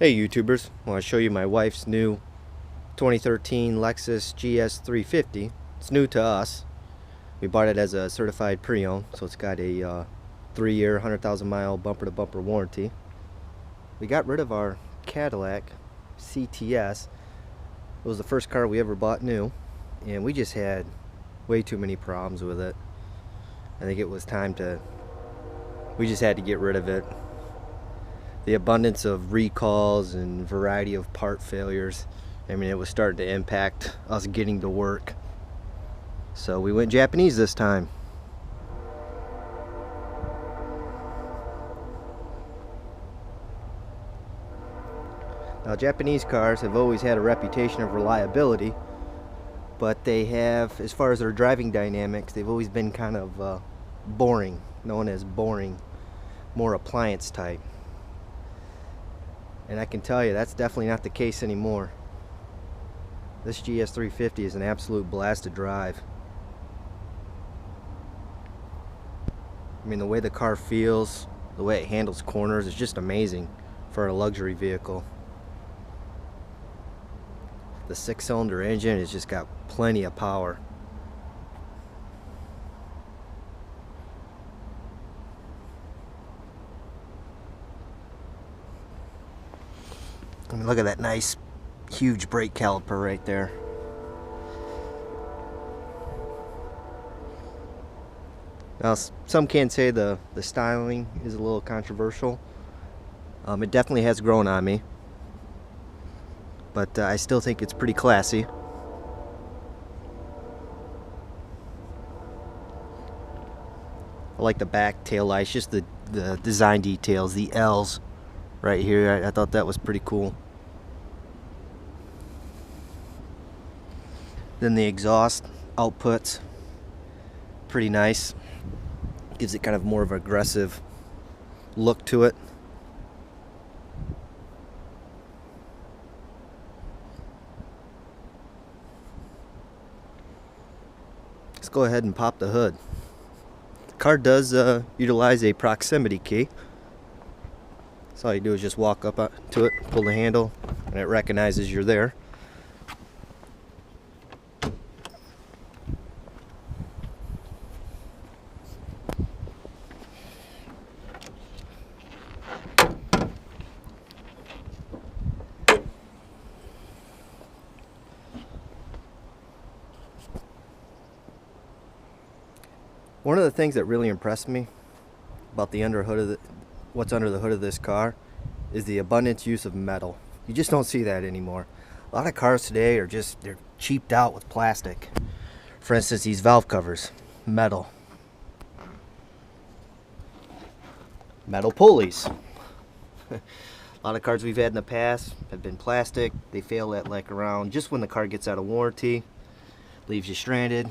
Hey YouTubers, I want to show you my wife's new 2013 Lexus GS350. It's new to us. We bought it as a certified pre-owned, so it's got a 3-year, 100,000 mile bumper-to-bumper warranty. We got rid of our Cadillac CTS. It was the first car we ever bought new, and we just had way too many problems with it. I think it was time we just had to get rid of it. The abundance of recalls and variety of part failures, I mean, it was starting to impact us getting to work. So we went Japanese this time. Now, Japanese cars have always had a reputation of reliability, but they have, as far as their driving dynamics, they've always been kind of boring, known as boring, more appliance type. And I can tell you that's definitely not the case anymore. This GS350 is an absolute blast to drive. I mean, the way the car feels, the way it handles corners is just amazing for a luxury vehicle. The 6-cylinder engine has just got plenty of power. I mean, look at that nice, huge brake caliper right there. Now, some can say the styling is a little controversial. It definitely has grown on me, but I still think it's pretty classy. I like the back tail lights, just the design details, the L's right here. I thought that was pretty cool. Then the exhaust outputs, pretty nice. Gives it kind of more of an aggressive look to it. Let's go ahead and pop the hood. The car does utilize a proximity key. So all you do is just walk up to it, pull the handle, and it recognizes you're there. One of the things that really impressed me about what's under the hood of this car is the abundant use of metal. You just don't see that anymore. A lot of cars today are they're cheaped out with plastic. For instance, these valve covers, metal. Metal pulleys. A lot of cars we've had in the past have been plastic. They fail at like around just when the car gets out of warranty, leaves you stranded.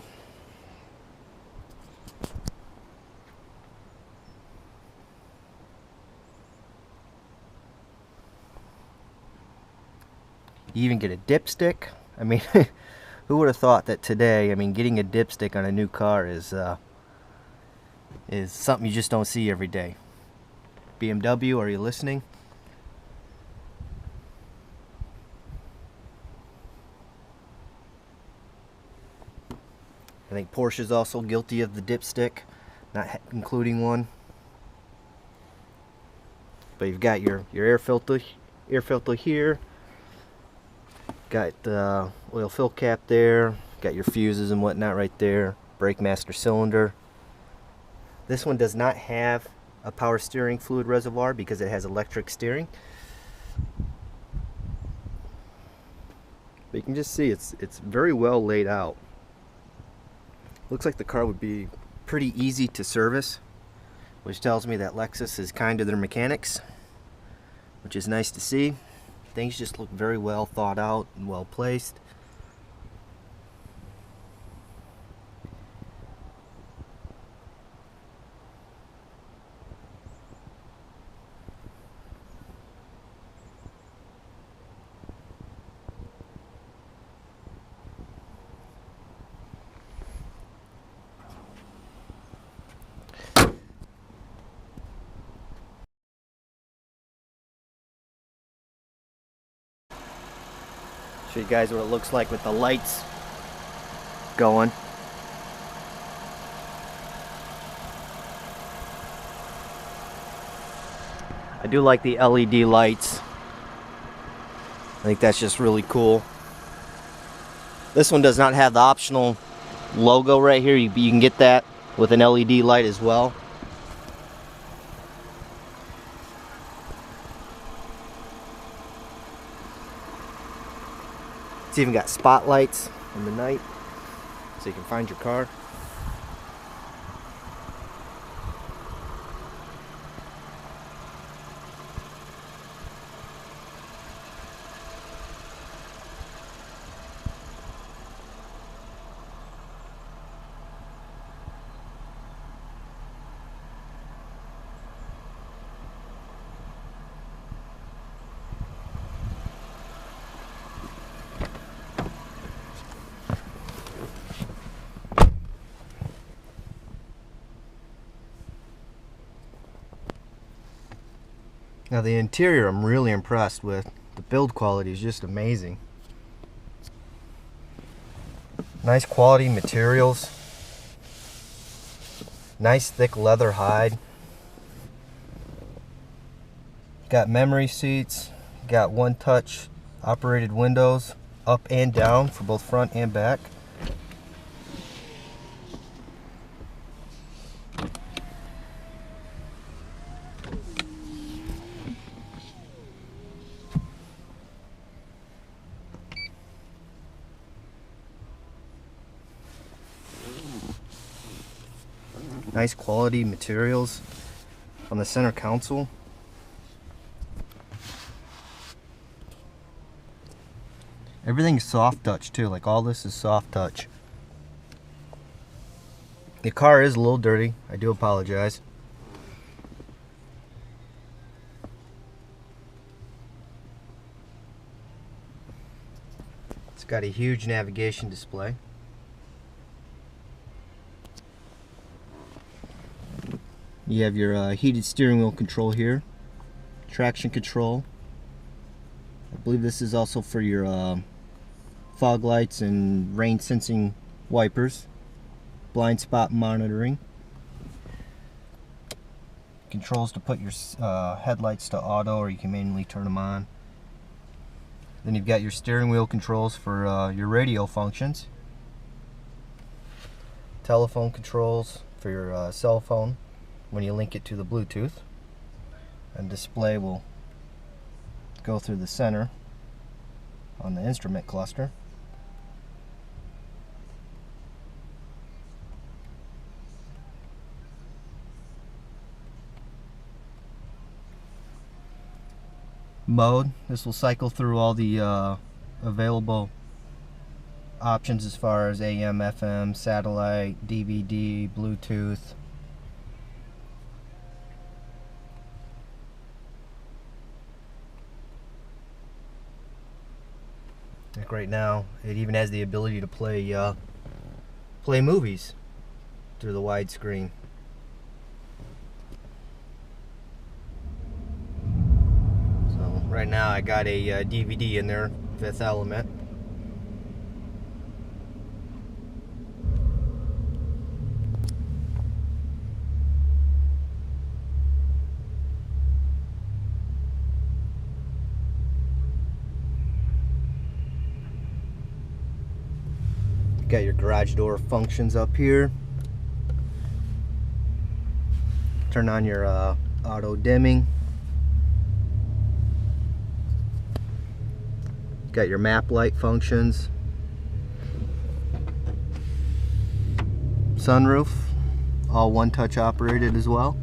You even get a dipstick. I mean, who would have thought that today, I mean, getting a dipstick on a new car is something you just don't see every day. BMW, are you listening? I think Porsche's also guilty of the dipstick, not including one. But you've got your air filter here. Got the oil fill cap there. Got your fuses and whatnot right there. Brake master cylinder. This one does not have a power steering fluid reservoir because it has electric steering. But you can just see it's very well laid out. Looks like the car would be pretty easy to service, which tells me that Lexus is kind to their mechanics, which is nice to see. Things just look very well thought out and well placed. Show you guys what it looks like with the lights going. I do like the LED lights. I think that's just really cool. This one does not have the optional logo right here. You can get that with an LED light as well. It's even got spotlights in the night so you can find your car. Now the interior I'm really impressed with. The build quality is just amazing. Nice quality materials. Nice thick leather hide. Got memory seats. Got one touch operated windows up and down for both front and back. Nice quality materials on the center console. Everything's soft touch too, like all this is soft touch. The car is a little dirty, I do apologize. It's got a huge navigation display. You have your heated steering wheel control here, traction control. I believe this is also for your fog lights and rain sensing wipers, blind spot monitoring. Controls to put your headlights to auto, or you can manually turn them on. Then you've got your steering wheel controls for your radio functions, telephone controls for your cell phone when you link it to the Bluetooth, and display will go through the center on the instrument cluster. Mode, this will cycle through all the available options as far as AM, FM, satellite, DVD, Bluetooth. Like right now, it even has the ability to play movies through the widescreen. So right now I got a DVD in there, Fifth Element. Got your garage door functions up here. Turn on your auto dimming. Got your map light functions. Sunroof, all one touch operated as well.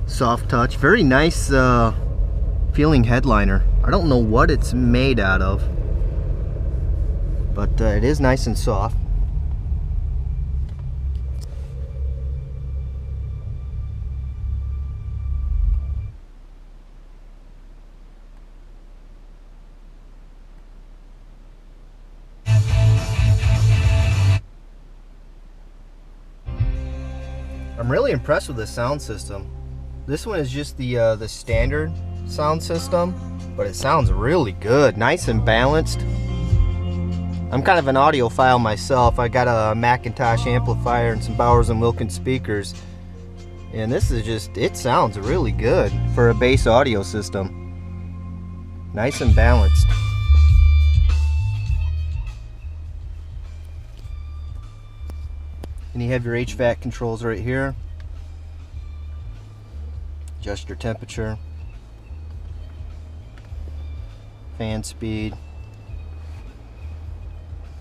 Soft touch, very nice feeling headliner. I don't know what it's made out of, but it is nice and soft. I'm really impressed with the sound system. This one is just the standard sound system, but it sounds really good, nice and balanced. I'm kind of an audiophile myself. I got a Macintosh amplifier and some Bowers & Wilkins speakers, and this is just, it sounds really good for a bass audio system. Nice and balanced. And you have your HVAC controls right here. Adjust your temperature, fan speed,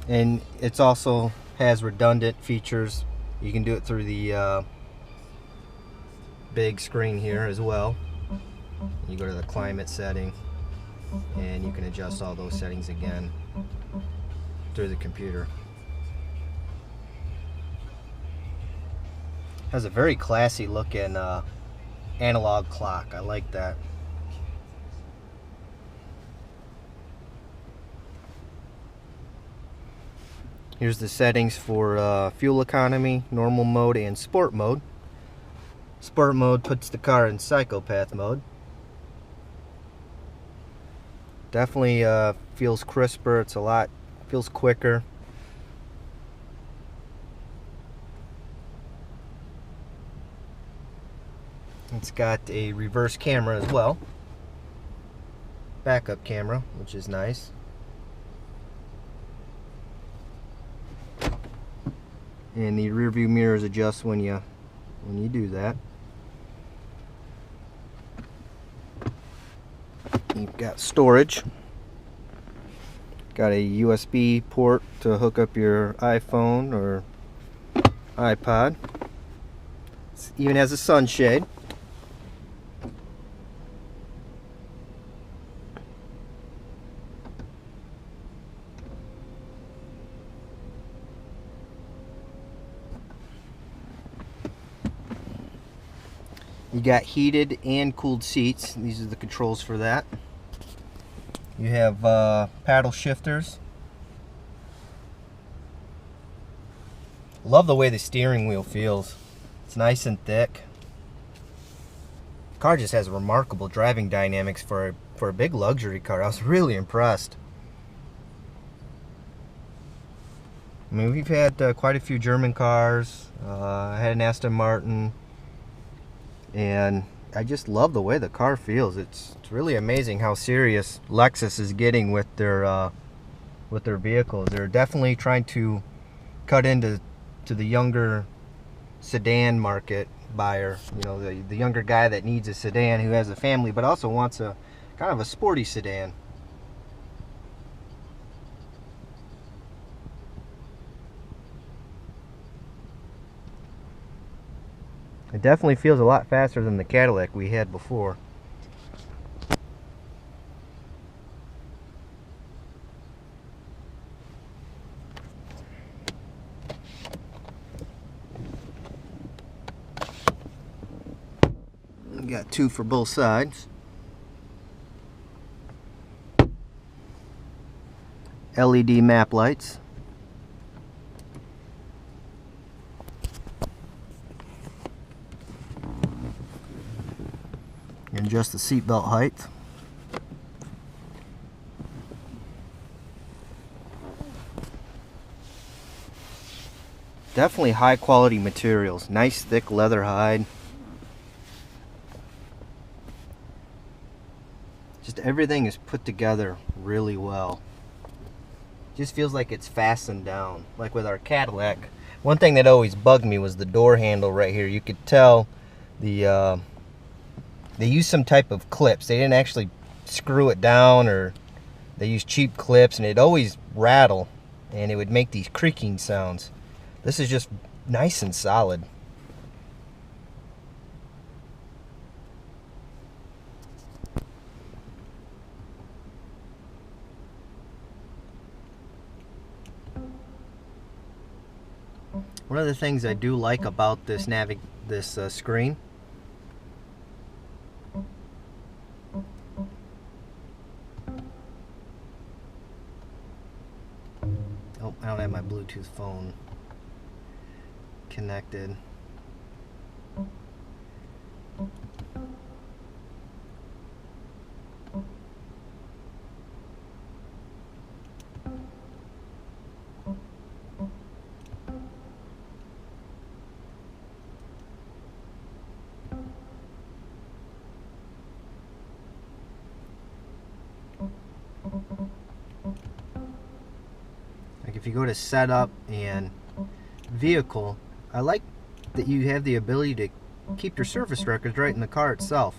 and it's also has redundant features. You can do it through the big screen here as well. You go to the climate setting and you can adjust all those settings again through the computer. Has a very classy looking analog clock. I like that. Here's the settings for fuel economy, normal mode, and sport mode. Sport mode puts the car in psychopath mode. Definitely feels crisper. It's feels quicker. It's got a reverse camera as well. Backup camera, which is nice. And the rear view mirrors adjust when you do that. You've got storage. Got a USB port to hook up your iPhone or iPod. It even has a sunshade. You got heated and cooled seats. These are the controls for that. You have paddle shifters. Love the way the steering wheel feels. It's nice and thick. The car just has remarkable driving dynamics for a big luxury car. I was really impressed. I mean, we've had quite a few German cars. I had an Aston Martin. And I just love the way the car feels. It's really amazing how serious Lexus is getting with their vehicles. They're definitely trying to cut into the younger sedan market buyer. You know, the younger guy that needs a sedan who has a family but also wants a kind of a sporty sedan. It definitely feels a lot faster than the Cadillac we had before. We got two for both sides. LED map lights. And adjust the seatbelt height. Definitely high quality materials. Nice thick leather hide. Just everything is put together really well. Just feels like it's fastened down, like with our Cadillac. One thing that always bugged me was the door handle right here. You could tell they used some type of clips. They didn't actually screw it down, or they used cheap clips, and it'd always rattle and it would make these creaking sounds. This is just nice and solid. One of the things I do like about this screen I don't have my Bluetooth phone connected. Like if you go to setup and vehicle, I like that you have the ability to keep your service records right in the car itself.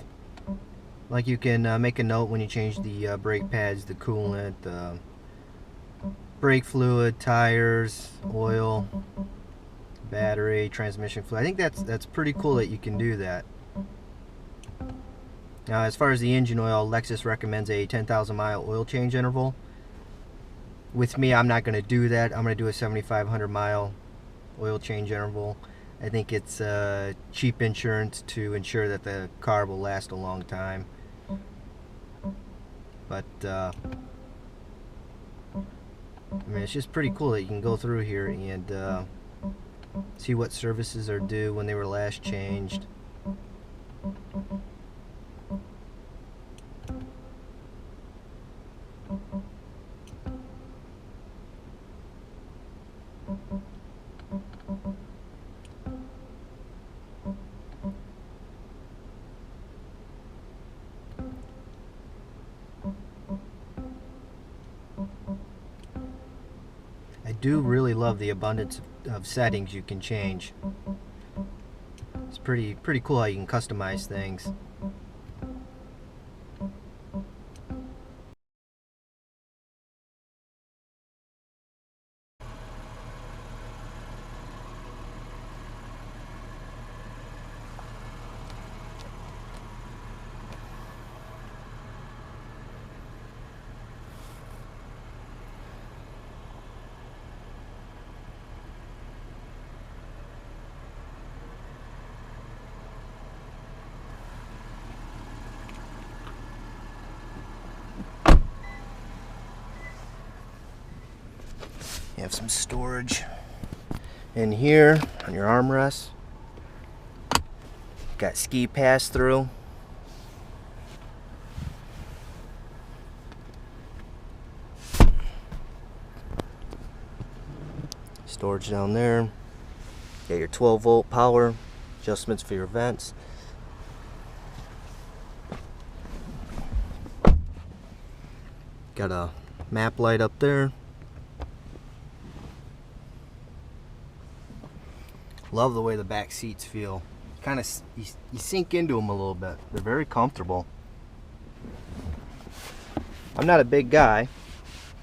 Like you can make a note when you change the brake pads, the coolant, brake fluid, tires, oil, battery, transmission fluid. I think that's pretty cool that you can do that. Now, as far as the engine oil, Lexus recommends a 10,000 mile oil change interval. With me, I'm not going to do that. I'm going to do a 7,500 mile oil change interval. I think it's cheap insurance to ensure that the car will last a long time. But I mean, it's just pretty cool that you can go through here and see what services are due, when they were last changed. I do really love the abundance of settings you can change. It's pretty cool how you can customize things. You have some storage in here on your armrest. Got ski pass through. Storage down there. Got your 12-volt power, adjustments for your vents. Got a map light up there. Love the way the back seats feel. Kind of, you sink into them a little bit. They're very comfortable. I'm not a big guy,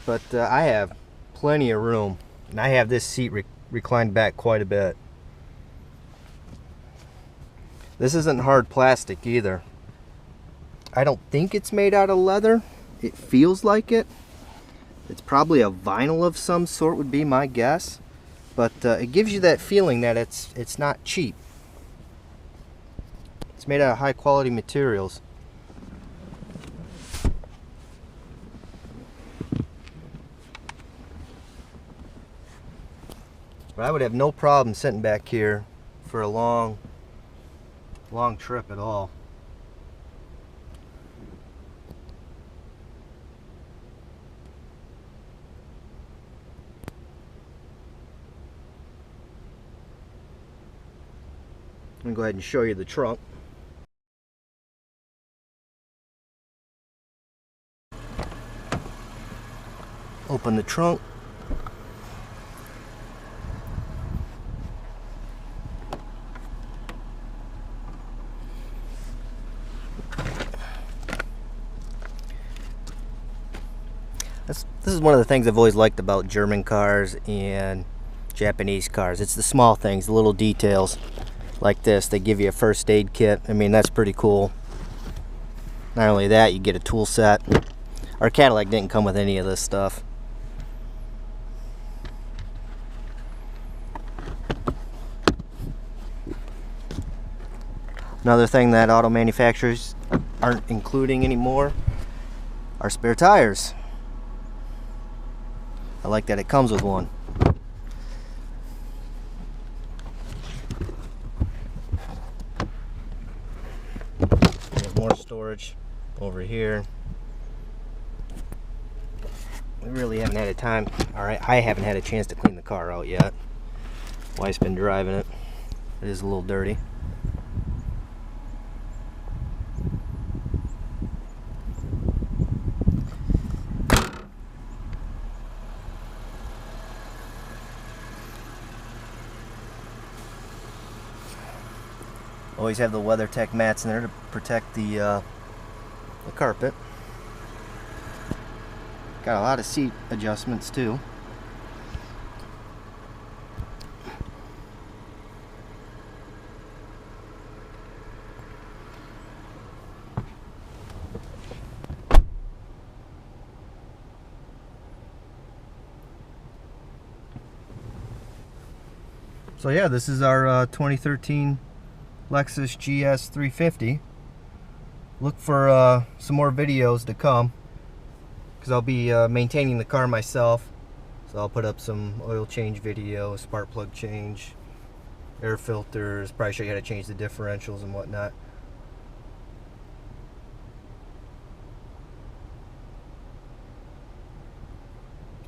but I have plenty of room, and I have this seat reclined back quite a bit. This isn't hard plastic either. I don't think it's made out of leather. It feels like it. It's probably a vinyl of some sort, would be my guess. But it gives you that feeling that it's not cheap. It's made out of high quality materials. But I would have no problem sitting back here for a long trip at all. I'm going to go ahead and show you the trunk. Open the trunk. This is one of the things I've always liked about German cars and Japanese cars. It's the small things, the little details. Like this, they give you a first aid kit. I mean, that's pretty cool. Not only that, you get a tool set. Our Cadillac didn't come with any of this stuff. Another thing that auto manufacturers aren't including anymore are spare tires. I like that it comes with one. storage over here. We really haven't had a time, alright, I haven't had a chance to clean the car out yet. Wife's been driving it. It is a little dirty. Always have the WeatherTech mats in there to protect the carpet. Got a lot of seat adjustments too. So yeah, this is our 2013 Lexus GS350. Look for some more videos to come, because I'll be maintaining the car myself. So I'll put up some oil change video, spark plug change, air filters, probably show you how to change the differentials and whatnot.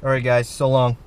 Alright guys, so long.